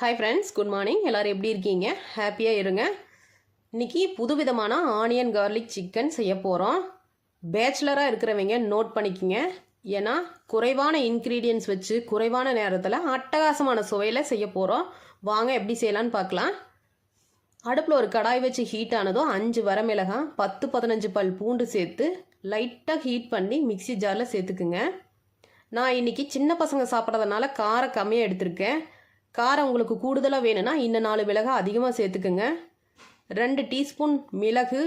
Hi friends, good morning. எல்லோரும் எப்படி இருக்கீங்க? ஹாப்பியாக இருங்க. இன்றைக்கி புதுவிதமான ஆனியன் கார்லிக் சிக்கன் செய்ய போகிறோம். பேச்சுலராக இருக்கிறவங்க நோட் பண்ணிக்கிங்க. ஏன்னா குறைவான இன்க்ரீடியன்ஸ் வச்சு குறைவான நேரத்தில் அட்டகாசமான சுவையில் செய்ய போகிறோம். வாங்க எப்படி செய்யலான்னு பார்க்கலாம். அடுப்பில் ஒரு கடாய் வச்சு ஹீட் ஆனதும் 5 வரமிளகாய் 10-15 பல் பூண்டு சேர்த்து லைட்டாக ஹீட் பண்ணி மிக்சி ஜாரில் சேர்த்துக்குங்க. நான் இன்றைக்கி சின்ன பசங்க சாப்பிட்றதுனால காரம் கம்மியாக எடுத்திருக்கேன். காரம் உங்களுக்கு கூடுதலாக வேணும்னா இன்னும் 4 மிளகாய் அதிகமாக சேர்த்துக்குங்க. 2 டீஸ்பூன் மிளகு,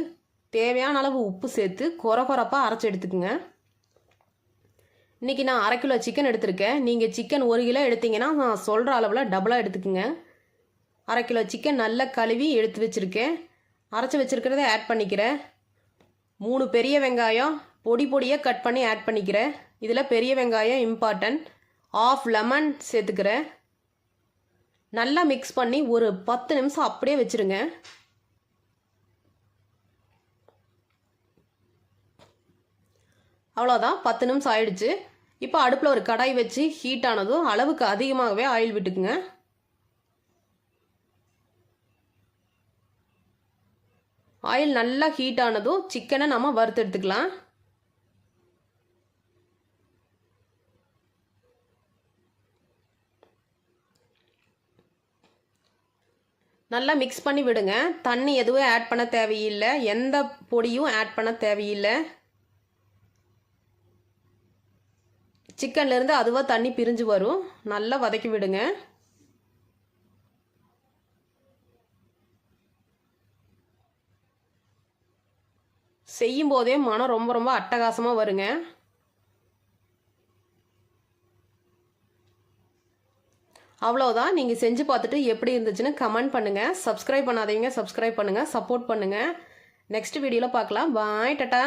தேவையான அளவு உப்பு சேர்த்து கொரகொரப்பாக அரைச்சி எடுத்துக்குங்க. இன்றைக்கி நான் 1/2 கிலோ சிக்கன் எடுத்திருக்கேன். நீங்கள் சிக்கன் 1 கிலோ எடுத்திங்கன்னா நான் சொல்கிற அளவில் டபுளாக எடுத்துக்குங்க. 1/2 கிலோ சிக்கன் நல்லா கழுவி எடுத்து வச்சுருக்கேன். அரைச்சி வச்சுருக்கிறத ஆட் பண்ணிக்கிறேன். 3 பெரிய வெங்காயம் பொடி பொடியாக கட் பண்ணி ஆட் பண்ணிக்கிறேன். இதில் பெரிய வெங்காயம் இம்பார்ட்டன்ட். 1/2 லெமன் சேர்த்துக்கிறேன். நல்லா மிக்ஸ் பண்ணி ஒரு 10 நிமிஷம் அப்படியே வச்சுருங்க. அவ்வளோதான், 10 நிமிஷம் ஆயிடுச்சு. இப்போ அடுப்பில் ஒரு கடாய் வச்சு ஹீட் ஆனதும் அளவுக்கு அதிகமாகவே ஆயில் விட்டுக்குங்க. ஆயில் நல்லா ஹீட் ஆனதும் சிக்கனை நம்ம வறுத்து எடுத்துக்கலாம். நல்லா மிக்ஸ் பண்ணி விடுங்க. தண்ணி எதுவும் ஆட் பண்ண தேவையில்லை, எந்த பொடியும் ஆட் பண்ண தேவையில்லை. சிக்கன்லேருந்து அதுவாக தண்ணி பிரிஞ்சு வரும். நல்லா வதக்கி விடுங்க. செய்யும் போதே மனம் ரொம்ப ரொம்ப அட்டகாசமாக வருங்க. அவ்வளோதான். நீங்கள் செஞ்சு பார்த்துட்டு எப்படி இருந்துச்சுன்னு கமெண்ட் பண்ணுங்கள். சப்ஸ்கிரைப் பண்ணாதீங்க, சப்ஸ்கிரைப் பண்ணுங்கள், சப்போர்ட் பண்ணுங்கள். நெக்ஸ்ட் வீடியோவில் பார்க்கலாம். பாய், டாடா.